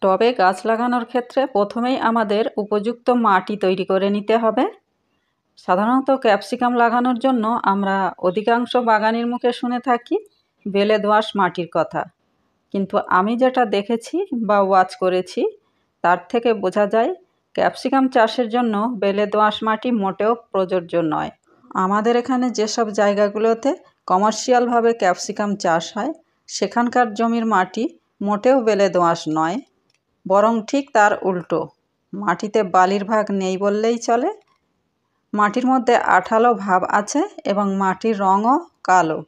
টবে গাছ লাগানোর ক্ষেত্রে প্রথমেই আমাদের উপযুক্ত মাটি তৈরি করে নিতে হবে। সাধারণত ক্যাপসিকাম লাগানোর জন্য আমরা অধিকাংশ বাগানির মুখে শুনে থাকি বেলে দোআঁশ মাটির কথা, কিন্তু আমি যেটা দেখেছি বা ওয়াচ করেছি তার থেকে বোঝা যায় ক্যাপসিকাম চাষের জন্য বেলে দোআঁশ মাটি মোটেও প্রযোজ্য নয়। আমাদের এখানে যেসব জায়গাগুলোতে কমার্শিয়ালভাবে ক্যাপসিকাম চাষ হয় সেখানকার জমির মাটি মোটেও বেলে দোআঁশ নয়, বরং ঠিক তার উল্টো। মাটিতে বালির ভাগ নেই বললেই চলে। মাটির মধ্যে আঠালো ভাব আছে এবং মাটির রঙও কালো।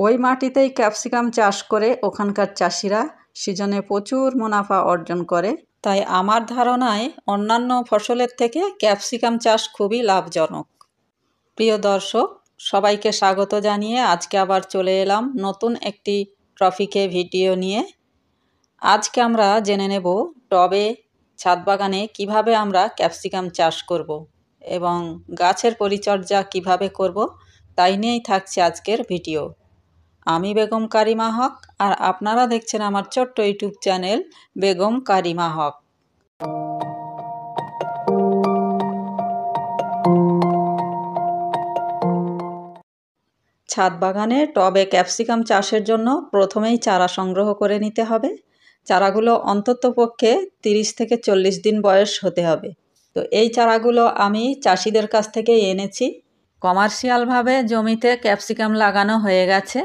ওই মাটিতেই ক্যাপসিকাম চাষ করে ওখানকার চাষিরা সিজনে প্রচুর মুনাফা অর্জন করে। তাই আমার ধারণায় অন্যান্য ফসলের থেকে ক্যাপসিকাম চাষ খুবই লাভজনক। প্রিয় দর্শক, সবাইকে স্বাগত জানিয়ে আজকে আবার চলে এলাম নতুন একটি টপিকে ভিডিও নিয়ে। আজকে আমরা জেনে নেব টবে ছাদ বাগানে কিভাবে আমরা ক্যাপসিকাম চাষ করব এবং গাছের পরিচর্যা কিভাবে করব, তাই নিয়েই থাকছে আজকের ভিডিও। আমি বেগম কারিমা হক, আর আপনারা দেখছেন আমার ছোট্ট ইউটিউব চ্যানেল বেগম কারিমা হক। ছাদ বাগানে টবে ক্যাপসিকাম চাষের জন্য প্রথমেই চারা সংগ্রহ করে নিতে হবে। চারাগুলো অন্ততপক্ষে 30 থেকে 40 দিন বয়স হতে হবে। তো এই চারাগুলো আমি চাষিদের কাছ থেকে এনেছি। কমার্শিয়ালভাবে জমিতে ক্যাপসিকাম লাগানো হয়ে গেছে।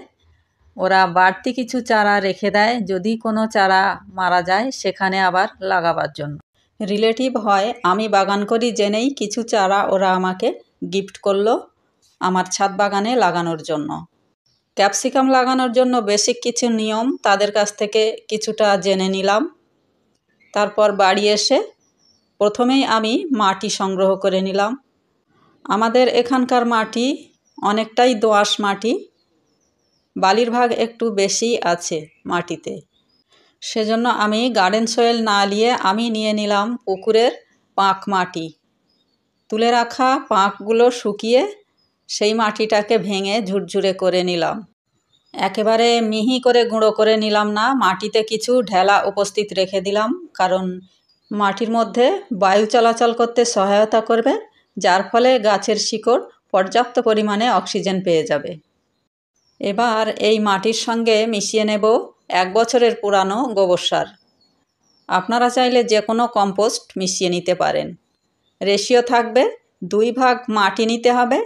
ওরা বাড়তি কিছু চারা রেখে দেয় যদি কোনো চারা মারা যায় সেখানে আবার লাগাবার জন্য। রিলেটিভ হয়, আমি বাগান করি জেনেই কিছু চারা ওরা আমাকে গিফট করলো আমার ছাদ বাগানে লাগানোর জন্য। ক্যাপসিকাম লাগানোর জন্য বেসিক কিছু নিয়ম তাদের কাছ থেকে কিছুটা জেনে নিলাম। তারপর বাড়ি এসে প্রথমেই আমি মাটি সংগ্রহ করে নিলাম। আমাদের এখানকার মাটি অনেকটাই দোআঁশ মাটি, বালির ভাগ একটু বেশি আছে মাটিতে। সেজন্য আমি গার্ডেন সয়েল না নিয়ে আমি নিয়ে নিলাম পুকুরের পাঁক মাটি। তুলে রাখা পাঁকগুলো শুকিয়ে সেই মাটিটাকে ভেঙে ঝুরঝুরে করে নিলাম। একেবারে মিহি করে গুঁড়ো করে নিলাম না, মাটিতে কিছু ঢেলা উপস্থিত রেখে দিলাম, কারণ মাটির মধ্যে বায়ু চলাচল করতে সহায়তা করবে, যার ফলে গাছের শিকড় পর্যাপ্ত পরিমাণে অক্সিজেন পেয়ে যাবে। এবার এই মাটির সঙ্গে মিশিয়ে নেব 1 বছরের পুরানো গোবর সার। আপনারা চাইলে যে কোনো কম্পোস্ট মিশিয়ে নিতে পারেন। রেশিও থাকবে 2 ভাগ মাটি নিতে হবে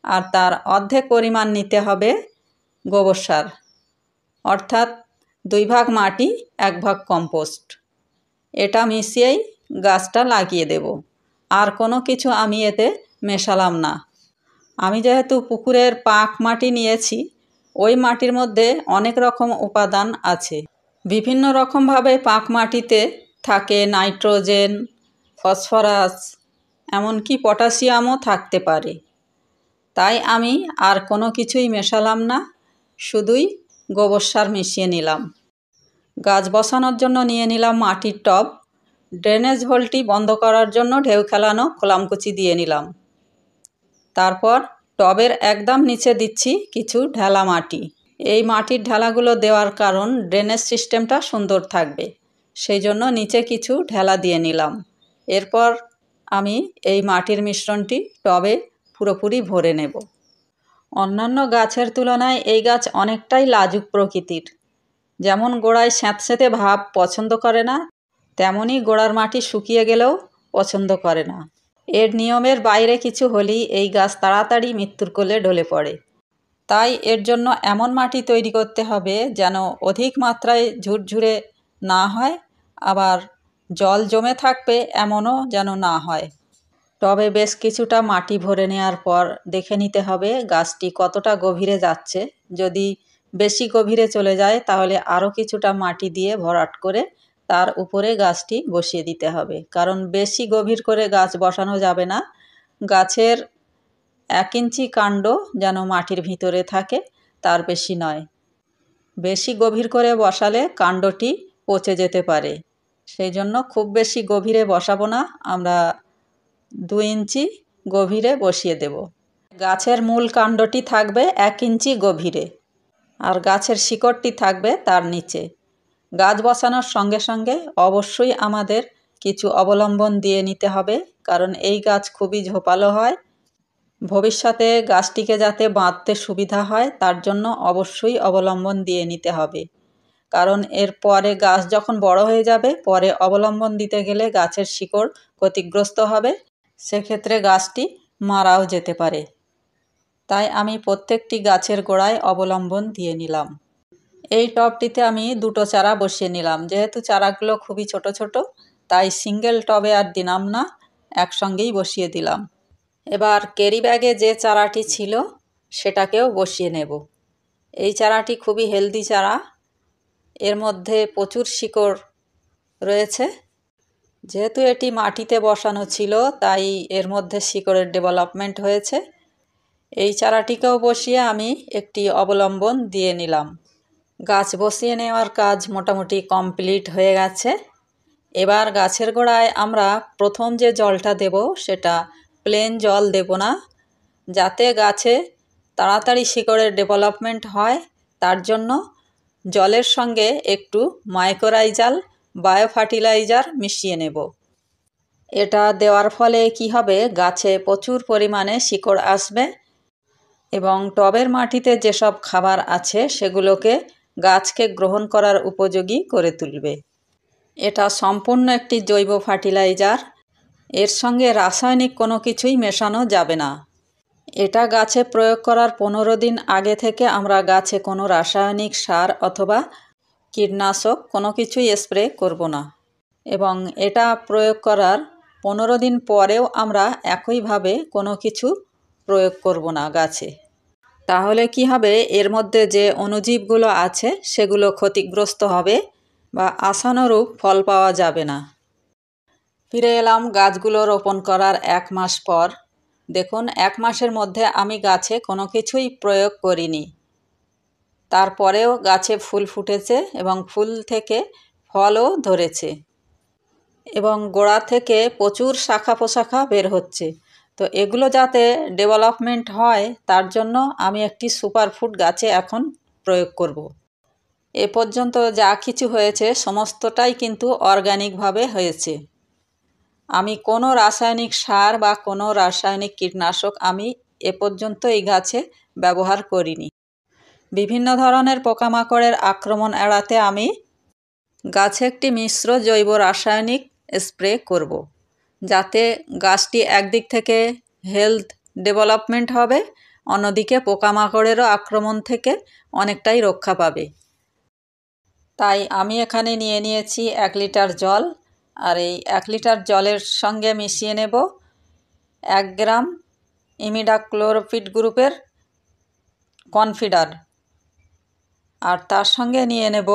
আর তার অর্ধেক পরিমাণ নিতে হবে গোবর সার, অর্থাৎ 2 ভাগ মাটি 1 ভাগ কম্পোস্ট। এটা মিশিয়েই গাছটা লাগিয়ে দেব। আর কোনো কিছু আমি এতে মেশালাম না। আমি যেহেতু পুকুরের পাঁক মাটি নিয়েছি, ওই মাটির মধ্যে অনেক রকম উপাদান আছে। বিভিন্ন রকমভাবে পাঁক মাটিতে থাকে নাইট্রোজেন, ফসফরাস, এমনকি পটাশিয়ামও থাকতে পারে। তাই আমি আর কোনো কিছুই মেশালাম না, শুধুই গোবর সার মিশিয়ে নিলাম। গাছ বসানোর জন্য নিয়ে নিলাম মাটির টব। ড্রেনেজ হোলটি বন্ধ করার জন্য ঢেউ খেলানো খোলামকুচি দিয়ে নিলাম। তারপর টবের একদম নিচে দিচ্ছি কিছু ঢেলা মাটি। এই মাটির ঢেলাগুলো দেওয়ার কারণ ড্রেনেজ সিস্টেমটা সুন্দর থাকবে, সেই জন্য নিচে কিছু ঢেলা দিয়ে নিলাম। এরপর আমি এই মাটির মিশ্রণটি টবে পুরোপুরি ভরে নেব। অন্যান্য গাছের তুলনায় এই গাছ অনেকটাই লাজুক প্রকৃতির। যেমন গোড়ায় স্যাঁতসেঁতে ভাব পছন্দ করে না, তেমনই গোড়ার মাটি শুকিয়ে গেলেও পছন্দ করে না। এর নিয়মের বাইরে কিছু হলেই এই গাছ তাড়াতাড়ি মৃত্যুর কোলে ঢলে পড়ে। তাই এর জন্য এমন মাটি তৈরি করতে হবে যেন অধিক মাত্রায় ঝুরঝুরে না হয়, আবার জল জমে থাকবে এমনও যেন না হয়। টবে বেশ কিছুটা মাটি ভরে নেওয়ার পর দেখে নিতে হবে গাছটি কতটা গভীরে যাচ্ছে। যদি বেশি গভীরে চলে যায় তাহলে আরও কিছুটা মাটি দিয়ে ভরাট করে তার উপরে গাছটি বসিয়ে দিতে হবে, কারণ বেশি গভীর করে গাছ বসানো যাবে না। গাছের 1 ইঞ্চি কাণ্ড যেন মাটির ভিতরে থাকে, তার বেশি নয়। বেশি গভীর করে বসালে কাণ্ডটি পচে যেতে পারে, সেই জন্য খুব বেশি গভীরে বসাবো না, আমরা 2 ইঞ্চি গভীরে বসিয়ে দেব। গাছের মূল কাণ্ডটি থাকবে 1 ইঞ্চি গভীরে আর গাছের শিকড়টি থাকবে তার নিচে। গাছ বসানোর সঙ্গে সঙ্গে অবশ্যই আমাদের কিছু অবলম্বন দিয়ে নিতে হবে, কারণ এই গাছ খুবই ঝোপালো হয়। ভবিষ্যতে গাছটিকে যাতে বাঁধতে সুবিধা হয় তার জন্য অবশ্যই অবলম্বন দিয়ে নিতে হবে, কারণ এর পরে গাছ যখন বড় হয়ে যাবে পরে অবলম্বন দিতে গেলে গাছের শিকড় ক্ষতিগ্রস্ত হবে, সেক্ষেত্রে গাছটি মারাও যেতে পারে। তাই আমি প্রত্যেকটি গাছের গোড়ায় অবলম্বন দিয়ে নিলাম। এই টবটিতে আমি দুটো চারা বসিয়ে নিলাম। যেহেতু চারাগুলো খুবই ছোট ছোট, তাই সিঙ্গেল টবে আর দিলাম না, একসঙ্গেই বসিয়ে দিলাম। এবার ক্যারি ব্যাগে যে চারাটি ছিল সেটাকেও বসিয়ে নেব। এই চারাটি খুবই হেলদি চারা, এর মধ্যে প্রচুর শিকড় রয়েছে। যেহেতু এটি মাটিতে বসানো ছিল তাই এর মধ্যে শিকড়ের ডেভেলপমেন্ট হয়েছে। এই চারাটিকেও বসিয়ে আমি একটি অবলম্বন দিয়ে নিলাম। গাছ বসিয়ে নেওয়ার কাজ মোটামুটি কমপ্লিট হয়ে গেছে। এবার গাছের গোড়ায় আমরা প্রথম যে জলটা দেব সেটা প্লেন জল দেব না, যাতে গাছে তাড়াতাড়ি শিকড়ের ডেভেলপমেন্ট হয় তার জন্য জলের সঙ্গে একটু মাইক্রোরাইজাল বায়ো ফার্টিলাইজার মিশিয়ে নেব। এটা দেওয়ার ফলে কি হবে, গাছে প্রচুর পরিমাণে শিকড় আসবে এবং টবের মাটিতে যেসব খাবার আছে সেগুলোকে গাছকে গ্রহণ করার উপযোগী করে তুলবে। এটা সম্পূর্ণ একটি জৈব ফার্টিলাইজার, এর সঙ্গে রাসায়নিক কোনো কিছুই মেশানো যাবে না। এটা গাছে প্রয়োগ করার 15 দিন আগে থেকে আমরা গাছে কোনো রাসায়নিক সার অথবা কীটনাশক কোনো কিছুই স্প্রে করব না, এবং এটা প্রয়োগ করার 15 দিন পরেও আমরা একইভাবে কোনো কিছু প্রয়োগ করব না গাছে। তাহলে কি হবে, এর মধ্যে যে অণুজীবগুলো আছে সেগুলো ক্ষতিগ্রস্ত হবে বা আশানুরূপ ফল পাওয়া যাবে না। ফিরে এলাম গাছগুলো রোপণ করার 1 মাস পর। দেখুন 1 মাসের মধ্যে আমি গাছে কোনো কিছুই প্রয়োগ করিনি, তারপরেও গাছে ফুল ফুটেছে এবং ফুল থেকে ফলও ধরেছে এবং গোড়া থেকে প্রচুর শাখা প্রশাখা বের হচ্ছে। তো এগুলো যাতে ডেভেলপমেন্ট হয় তার জন্য আমি একটি সুপারফুড গাছে এখন প্রয়োগ করব। এ পর্যন্ত যা কিছু হয়েছে সমস্তটাই কিন্তু অর্গানিকভাবে হয়েছে। আমি কোনো রাসায়নিক সার বা কোনো রাসায়নিক কীটনাশক আমি এ পর্যন্ত এই গাছে ব্যবহার করিনি। বিভিন্ন ধরনের পোকামাকড়ের আক্রমণ এড়াতে আমি গাছে একটি মিশ্র জৈব রাসায়নিক স্প্রে করব, যাতে গাছটি একদিক থেকে হেলথ ডেভেলপমেন্ট হবে, অন্যদিকে পোকামাকড়েরও আক্রমণ থেকে অনেকটাই রক্ষা পাবে। তাই আমি এখানে নিয়ে নিয়েছি 1 লিটার জল, আর এই 1 লিটার জলের সঙ্গে মিশিয়ে নেব 1 গ্রাম ইমিডাক্লোরপিড গ্রুপের কনফিডার, আর তার সঙ্গে নিয়ে নেব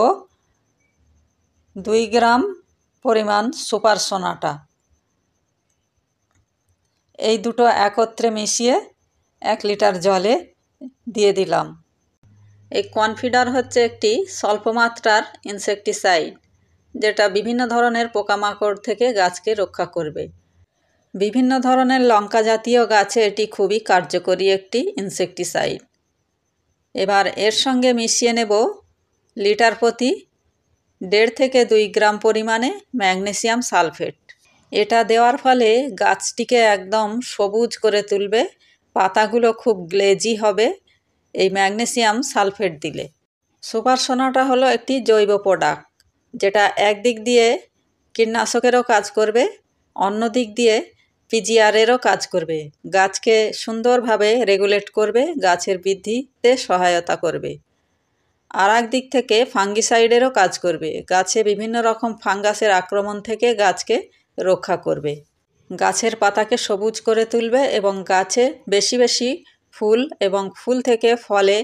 2 গ্রাম পরিমাণ সুপার সোনাটা। এই দুটো একত্রে মিশিয়ে 1 লিটার জলে দিয়ে দিলাম। এই কনফিডার হচ্ছে একটি স্বল্পমাত্রার ইনসেকটিসাইড, যেটা বিভিন্ন ধরনের পোকামাকড় থেকে গাছকে রক্ষা করবে। বিভিন্ন ধরনের লঙ্কা জাতীয় গাছে এটি খুবই কার্যকরী একটি ইনসেকটিসাইড। এবার এর সঙ্গে মিশিয়ে নেব লিটার প্রতি 1.5 থেকে 2 গ্রাম পরিমাণে ম্যাগনেসিয়াম সালফেট। এটা দেওয়ার ফলে গাছটিকে একদম সবুজ করে তুলবে, পাতাগুলো খুব গ্লেজি হবে এই ম্যাগনেসিয়াম সালফেট দিলে। সুপার সোনাটা হলো একটি জৈব প্রোডাক্ট, যেটা একদিক দিয়ে কীটনাশকেরও কাজ করবে, অন্য দিক দিয়ে পিজিআরেরও কাজ করবে, গাছকে সুন্দরভাবে রেগুলেট করবে, গাছের বৃদ্ধিতে সহায়তা করবে। আর এক দিক থেকে ফাঙ্গিসাইডেরও কাজ করবে, গাছে বিভিন্ন রকম ফাঙ্গাসের আক্রমণ থেকে গাছকে রক্ষা করবে, গাছের পাতাকে সবুজ করে তুলবে এবং গাছে বেশি বেশি ফুল এবং ফুল থেকে ফলে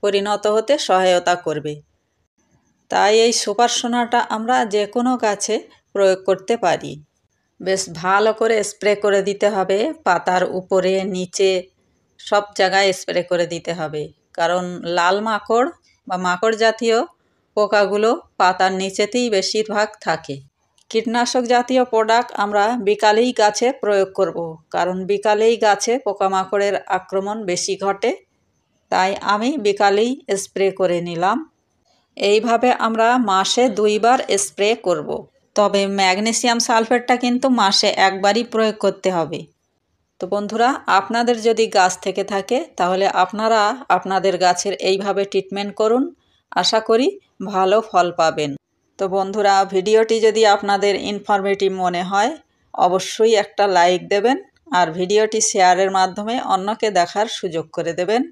পরিণত হতে সহায়তা করবে। তাই এই সুপার সোনাটা আমরা যে কোনো গাছে প্রয়োগ করতে পারি। বেশ ভালো করে স্প্রে করে দিতে হবে, পাতার উপরে নিচে সব জায়গায় স্প্রে করে দিতে হবে, কারণ লাল মাকড় বা মাকড় জাতীয় পোকাগুলো পাতার নিচেতেই বেশিরভাগ থাকে। কীটনাশক জাতীয় প্রোডাক্ট আমরা বিকালেই গাছে প্রয়োগ করব, কারণ বিকালেই গাছে পোকামাকড়ের আক্রমণ বেশি ঘটে। তাই আমি বিকালেই স্প্রে করে নিলাম। এইভাবে আমরা মাসে 2 বার স্প্রে করব। তবে ম্যাগনেসিয়াম সালফেটটা কিন্তু মাসে একবারই প্রয়োগ করতে হবে। তো বন্ধুরা, আপনাদের যদি গাছ থেকে থাকে তাহলে আপনারা আপনাদের গাছের এইভাবে ট্রিটমেন্ট করুন, আশা করি ভালো ফল পাবেন। তো বন্ধুরা, ভিডিওটি যদি আপনাদের ইনফরমেটিভ মনে হয় অবশ্যই একটা লাইক দেবেন আর ভিডিওটি শেয়ারের মাধ্যমে অন্যকে দেখার সুযোগ করে দেবেন।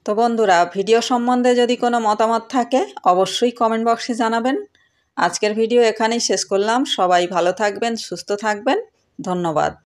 তো বন্ধুরা, ভিডিও সম্বন্ধে যদি কোনো মতামত থাকে অবশ্যই কমেন্ট বক্সে জানাবেন। আজকের ভিডিও এখানেই শেষ করলাম। সবাই ভালো থাকবেন, সুস্থ থাকবেন। ধন্যবাদ।